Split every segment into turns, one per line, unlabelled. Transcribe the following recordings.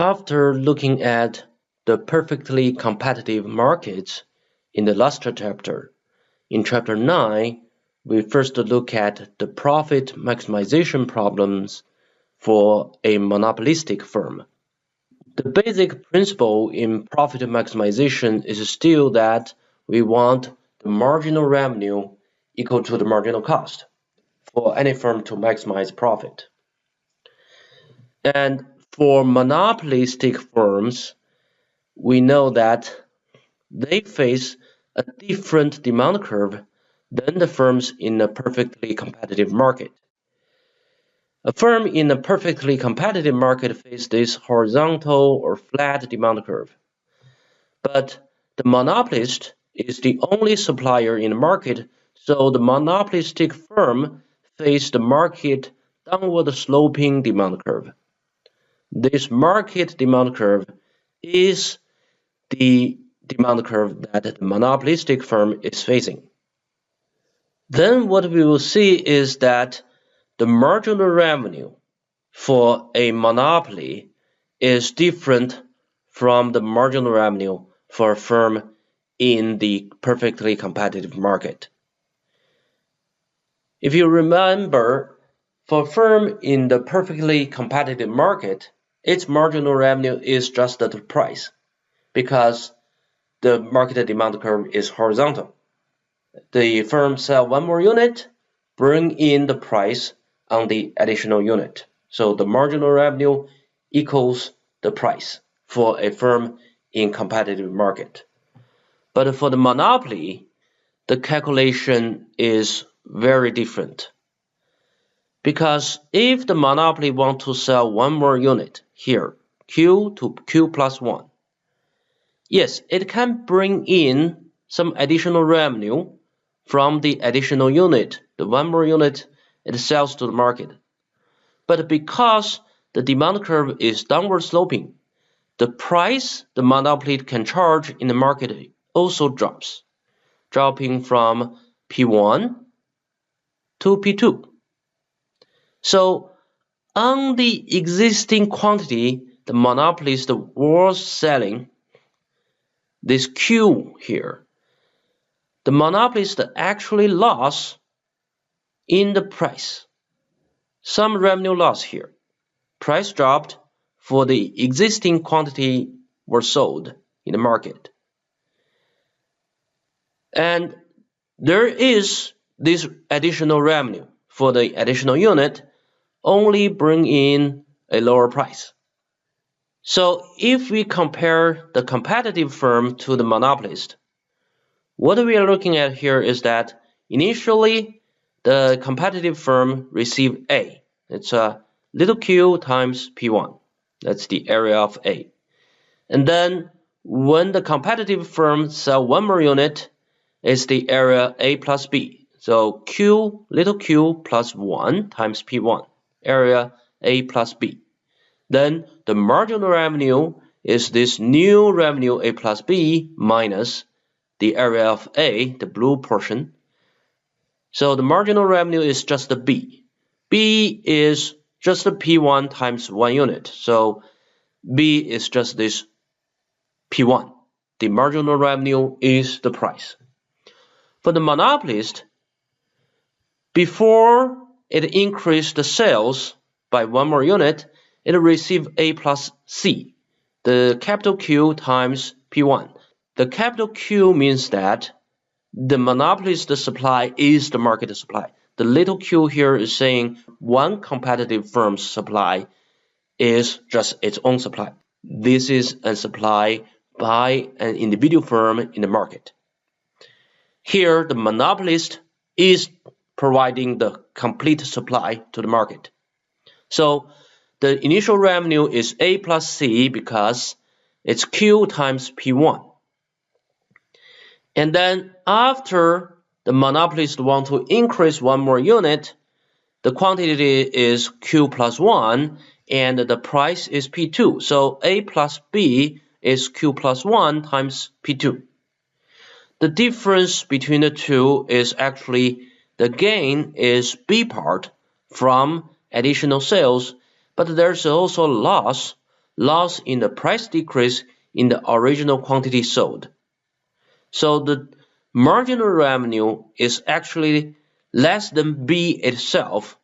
After looking at the perfectly competitive markets in the last chapter, in Chapter 9, we first look at the profit maximization problems for a monopolistic firm. The basic principle in profit maximization is still that we want the marginal revenue equal to the marginal cost for any firm to maximize profit. And for monopolistic firms, we know that they face a different demand curve than the firms in a perfectly competitive market. A firm in a perfectly competitive market faces this horizontal or flat demand curve. But the monopolist is the only supplier in the market, so the monopolistic firm faces the market downward sloping demand curve. This market demand curve is the demand curve that the monopolistic firm is facing. Then what we will see is that the marginal revenue for a monopoly is different from the marginal revenue for a firm in the perfectly competitive market. If you remember, for a firm in the perfectly competitive market, its marginal revenue is just the price, because the market demand curve is horizontal. The firm sells one more unit, bring in the price on the additional unit. So the marginal revenue equals the price for a firm in competitive market. But for the monopoly, the calculation is very different. Because if the monopoly wants to sell one more unit here, Q to Q plus 1, yes, it can bring in some additional revenue from the additional unit, the one more unit it sells to the market. But because the demand curve is downward sloping, the price the monopoly can charge in the market also drops, dropping from P1 to P2. So on the existing quantity the monopolist was selling, this Q here, the monopolist actually lost in the price. Some revenue loss here. Price dropped for the existing quantity were sold in the market. And there is this additional revenue for the additional unit only bring in a lower price. So if we compare the competitive firm to the monopolist, what we are looking at here is that initially the competitive firm received A. It's a little q times P1. That's the area of A. And then when the competitive firm sells one more unit, it's the area A plus B. So Q, little q plus 1 times P1, area A plus B. Then the marginal revenue is this new revenue A plus B minus the area of A, the blue portion. So the marginal revenue is just the B. B is just the P1 times 1 unit. So B is just this P1. The marginal revenue is the price. For the monopolist, before it increased the sales by one more unit, it received A plus C, the capital Q times P1. The capital Q means that the monopolist supply is the market supply. The little q here is saying one competitive firm's supply is just its own supply. This is a supply by an individual firm in the market. Here, the monopolist is providing the complete supply to the market. So the initial revenue is A plus C because it's Q times P1. And then after the monopolist want to increase one more unit, the quantity is Q plus 1 and the price is P2. So A plus B is Q plus 1 times P2. The difference between the two is actually the gain is B part from additional sales, but there's also loss loss in the price decrease in the original quantity sold. So the marginal revenue is actually less than B itself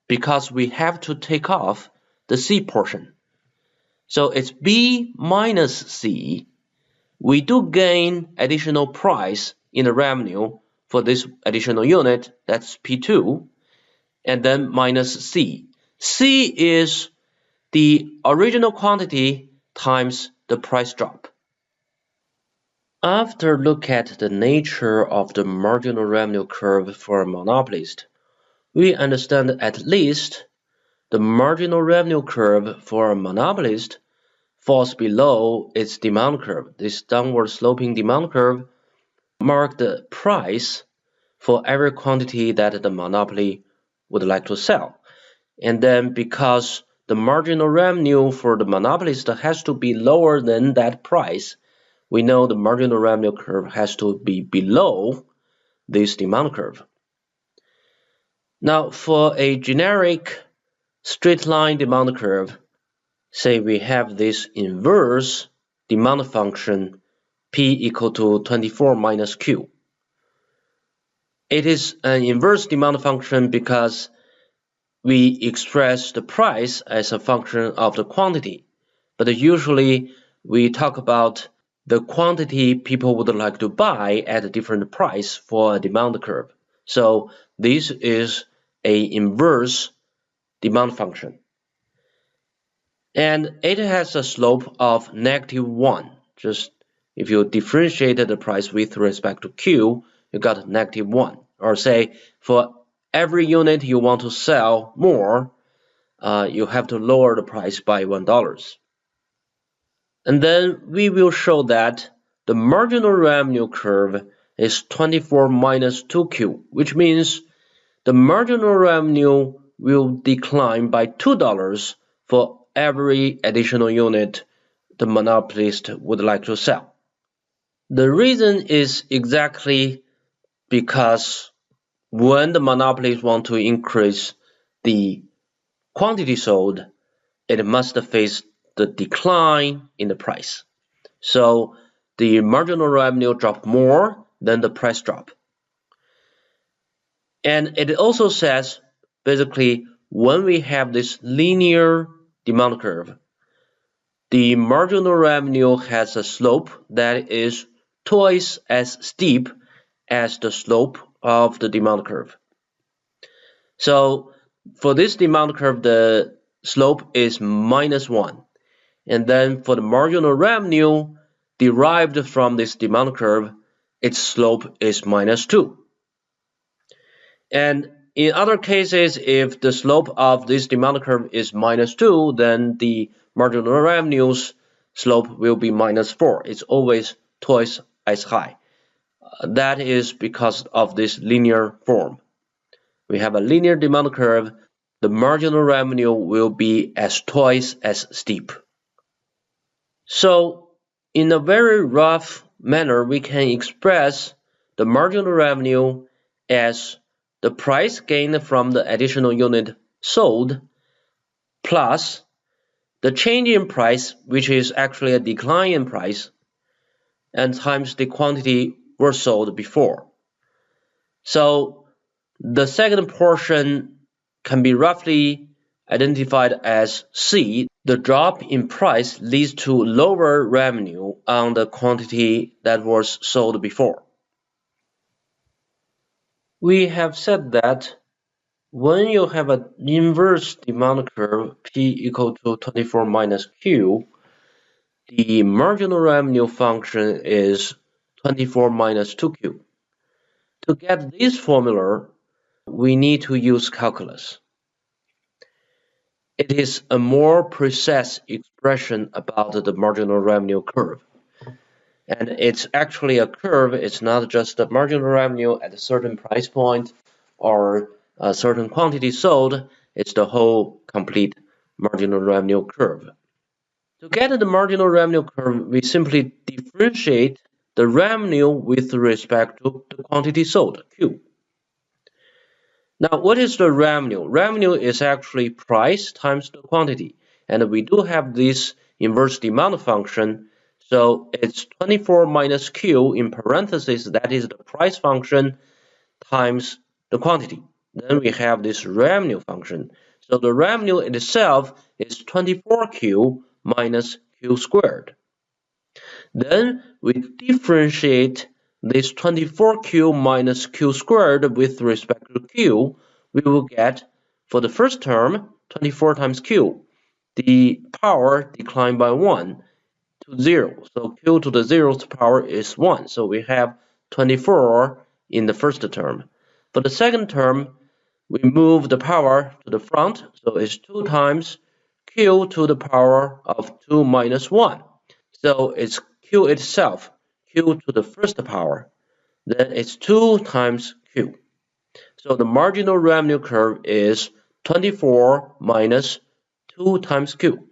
because we have to take off the C portion. So it's B minus C. We do gain additional price in the revenue for this additional unit, that's P2, and then minus C. C is the original quantity times the price drop. After look at the nature of the marginal revenue curve for a monopolist, we understand at least the marginal revenue curve for a monopolist falls below its demand curve. This downward sloping demand curve marks the price for every quantity that the monopoly would like to sell. And then because the marginal revenue for the monopolist has to be lower than that price, we know the marginal revenue curve has to be below this demand curve. Now, for a generic straight line demand curve, say we have this inverse demand function P equal to 24 minus Q. It is an inverse demand function because we express the price as a function of the quantity, but usually we talk about the quantity people would like to buy at a different price for a demand curve. So this is an inverse demand function. And it has a slope of -1. Just if you differentiate the price with respect to Q, you got -1. Or say for every unit you want to sell more, you have to lower the price by $1. And then we will show that the marginal revenue curve is 24 minus 2Q, which means the marginal revenue will decline by $2 for every additional unit the monopolist would like to sell. The reason is exactly because when the monopolist want to increase the quantity sold, it must face the decline in the price. So the marginal revenue drop more than the price drop. And it also says, basically, when we have this linear demand curve, the marginal revenue has a slope that is twice as steep as the slope of the demand curve. So for this demand curve, the slope is -1. And then for the marginal revenue derived from this demand curve, its slope is -2. And in other cases, if the slope of this demand curve is -2, then the marginal revenue's slope will be -4. It's always twice as high. That is because of this linear form. We have a linear demand curve, the marginal revenue will be as twice as steep. So in a very rough manner, we can express the marginal revenue as the price gained from the additional unit sold plus the change in price, which is actually a decline in price, and times the quantity were sold before. So the second portion can be roughly identified as C. The drop in price leads to lower revenue on the quantity that was sold before. We have said that when you have an inverse demand curve P equal to 24 minus Q, the marginal revenue function is 24 minus 2Q. To get this formula, we need to use calculus. It is a more precise expression about the marginal revenue curve. And it's actually a curve, it's not just the marginal revenue at a certain price point or a certain quantity sold, it's the whole complete marginal revenue curve. To get the marginal revenue curve, we simply differentiate the revenue with respect to the quantity sold, Q. Now, what is the revenue? Revenue is actually price times the quantity, and we do have this inverse demand function. So it's 24 minus Q in parentheses, that is the price function, times the quantity. Then we have this revenue function. So the revenue itself is 24Q minus Q squared. Then we differentiate this 24Q minus Q squared with respect to Q. We will get, for the first term, 24 times Q. The power declined by 1 to 0. So Q to the 0th power is 1. So we have 24 in the first term. For the second term, we move the power to the front. So it's 2 times Q to the power of 2 minus 1. So it's Q itself, Q to the first power. Then it's 2 times Q. So the marginal revenue curve is 24 minus 2 times Q.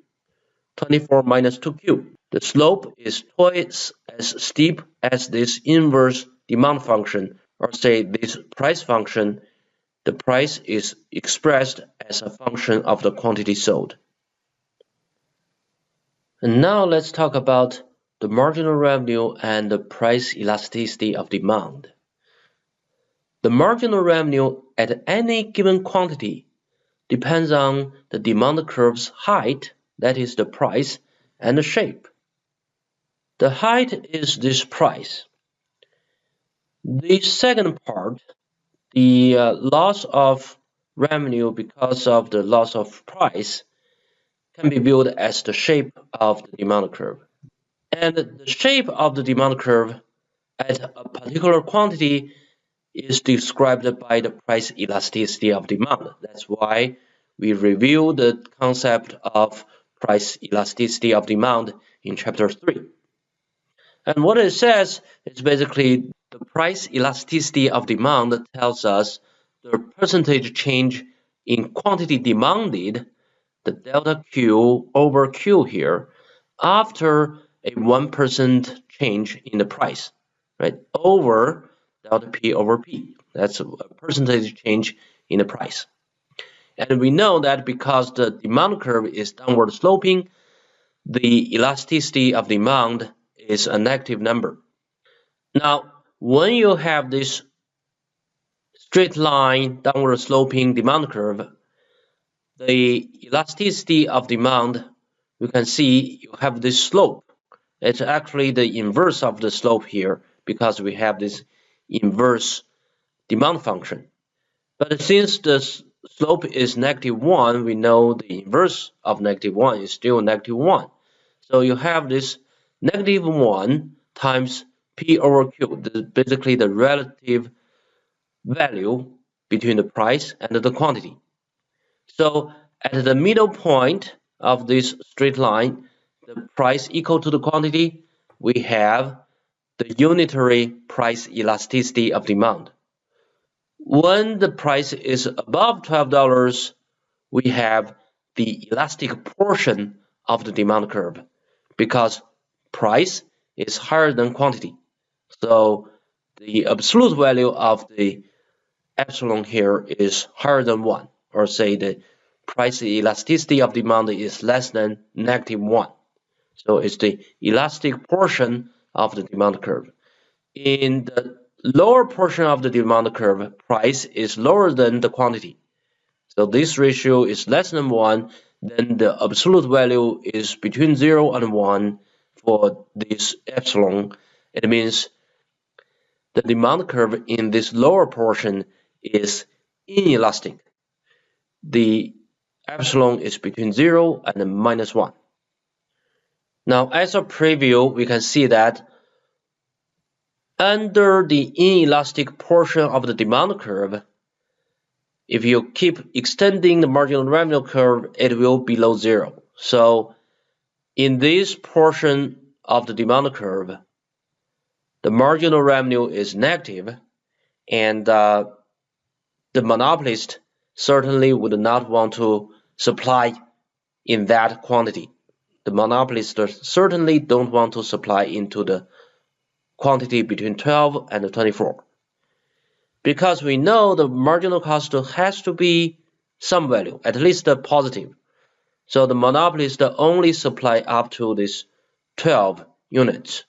24 minus 2Q. The slope is twice as steep as this inverse demand function, or say this price function. The price is expressed as a function of the quantity sold. And now let's talk about the marginal revenue and the price elasticity of demand. The marginal revenue at any given quantity depends on the demand curve's height, that is the price, and the shape. The height is this price. The second part, the loss of revenue because of the loss of price, can be viewed as the shape of the demand curve. And the shape of the demand curve at a particular quantity is described by the price elasticity of demand. That's why we review the concept of price elasticity of demand in Chapter 3. And what it says is basically the price elasticity of demand tells us the percentage change in quantity demanded, the delta Q over Q here, after a 1% change in the price, right, over delta P over P. That's a percentage change in the price. And we know that because the demand curve is downward sloping, the elasticity of demand is a negative number. Now, when you have this straight line downward sloping demand curve, the elasticity of demand, you can see you have this slope. It's actually the inverse of the slope here because we have this inverse demand function. But since the slope is -1, we know the inverse of -1 is still -1. So you have this -1 times P over Q, basically the relative value between the price and the quantity. So at the middle point of this straight line, the price equal to the quantity, we have the unitary price elasticity of demand. When the price is above $12, we have the elastic portion of the demand curve because price is higher than quantity. So the absolute value of the epsilon here is higher than 1, or say the price elasticity of demand is less than -1. So it's the elastic portion of the demand curve. In the lower portion of the demand curve, price is lower than the quantity. So this ratio is less than 1, then the absolute value is between 0 and 1 for this epsilon. It means the demand curve in this lower portion is inelastic. The epsilon is between 0 and -1. Now, as a preview, we can see that under the inelastic portion of the demand curve, if you keep extending the marginal revenue curve, it will be below 0. So in this portion of the demand curve, the marginal revenue is negative, and the monopolist certainly would not want to supply in that quantity. The monopolists certainly don't want to supply into the quantity between 12 and 24. Because we know the marginal cost has to be some value, at least a positive. So the monopolist only supply up to this 12 units.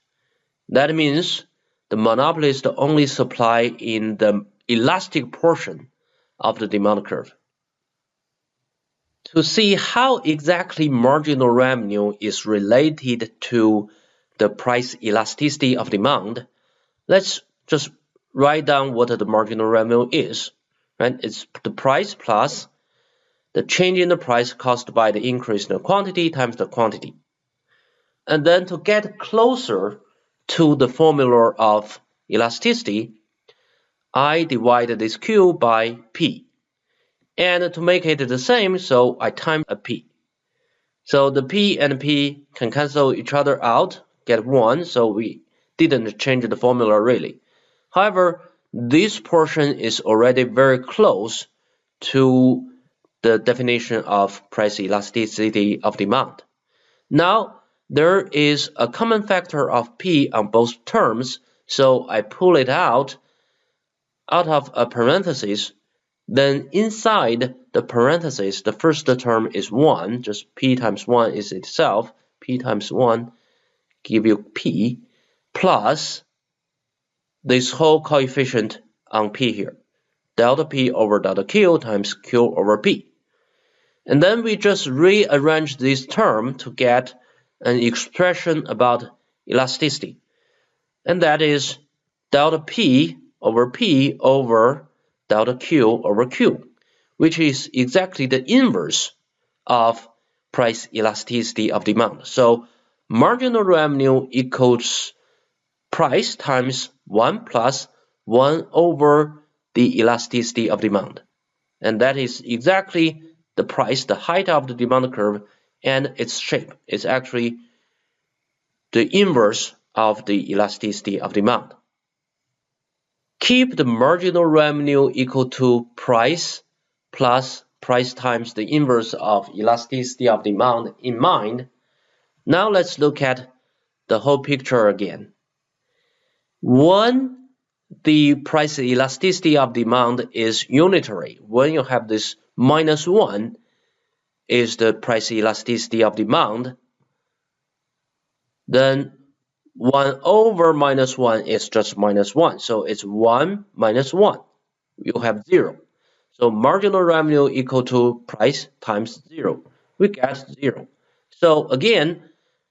That means the monopolist only supply in the elastic portion of the demand curve. To see how exactly marginal revenue is related to the price elasticity of demand, let's just write down what the marginal revenue is. Right? It's the price plus the change in the price caused by the increase in the quantity times the quantity. And then to get closer to the formula of elasticity, I divide this Q by P. And to make it the same, so I times a P. So the P and P can cancel each other out, get 1, so we didn't change the formula really. However, this portion is already very close to the definition of price elasticity of demand. Now, there is a common factor of P on both terms, so I pull it out of a parenthesis. Then inside the parenthesis, the first term is 1, just P times 1 is itself, P times 1 give you P, plus this whole coefficient on P here, delta P over delta Q times Q over P. And then we just rearrange this term to get an expression about elasticity. And that is delta P over delta Q over Q, which is exactly the inverse of price elasticity of demand. So marginal revenue equals price times 1 plus 1 over the elasticity of demand. And that is exactly the price, the height of the demand curve, and its shape is actually the inverse of the elasticity of demand. Keep the marginal revenue equal to price plus price times the inverse of elasticity of demand in mind. Now let's look at the whole picture again. When the price elasticity of demand is unitary, when you have this minus 1 is the price elasticity of demand, then 1 over minus 1 is just minus 1. So it's 1 minus 1. You have 0. So marginal revenue equal to price times 0. We get 0. So again,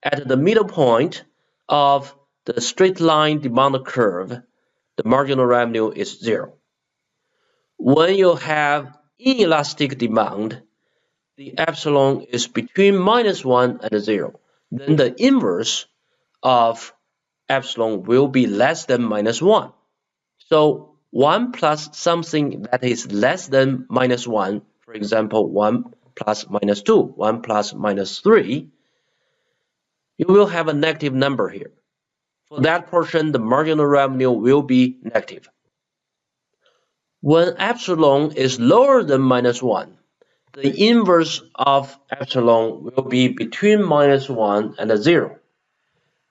at the middle point of the straight line demand curve, the marginal revenue is 0. When you have inelastic demand, the epsilon is between minus 1 and 0. Then the inverse of epsilon will be less than minus 1. So 1 plus something that is less than minus 1, for example, 1 plus minus 2, 1 plus minus 3, you will have a negative number here. For that portion, the marginal revenue will be negative. When epsilon is lower than minus 1, the inverse of epsilon will be between minus 1 and 0.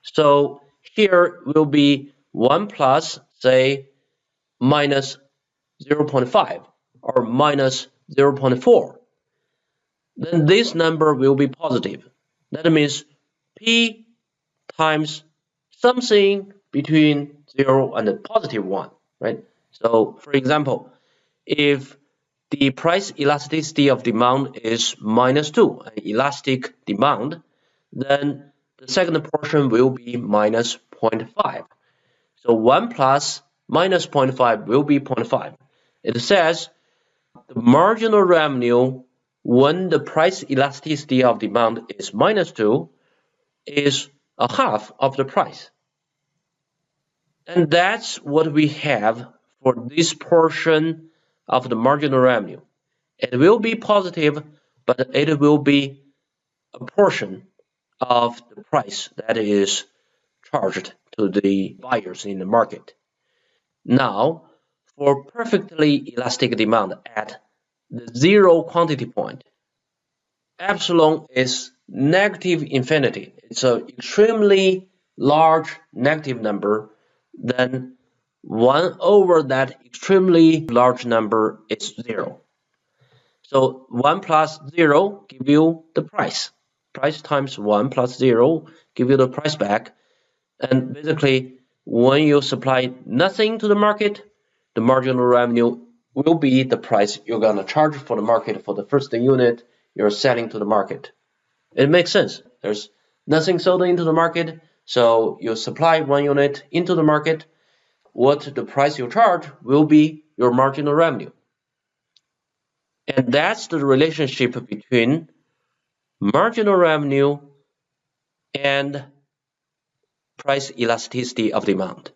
So here will be 1 plus, say, minus 0.5 or minus 0.4. Then this number will be positive. That means P times something between 0 and positive 1, right? So for example, if the price elasticity of demand is minus 2, an elastic demand, then the second portion will be minus 0.5. So 1 plus minus 0.5 will be 0.5. It says the marginal revenue when the price elasticity of demand is minus 2 is a half of the price. And that's what we have for this portion of the marginal revenue. It will be positive, but it will be a portion of the price that is charged to the buyers in the market. Now, for perfectly elastic demand at the 0 quantity point, epsilon is negative infinity. It's an extremely large negative number. Then 1 over that extremely large number is 0. So 1 plus 0 give you the price. Price times 1 plus 0 give you the price back. And basically, when you supply nothing to the market, the marginal revenue will be the price you're going to charge for the market for the first unit you're selling to the market. It makes sense. There's nothing sold into the market, so you supply 1 unit into the market. What the price you charge will be your marginal revenue. And that's the relationship between marginal revenue and price elasticity of demand.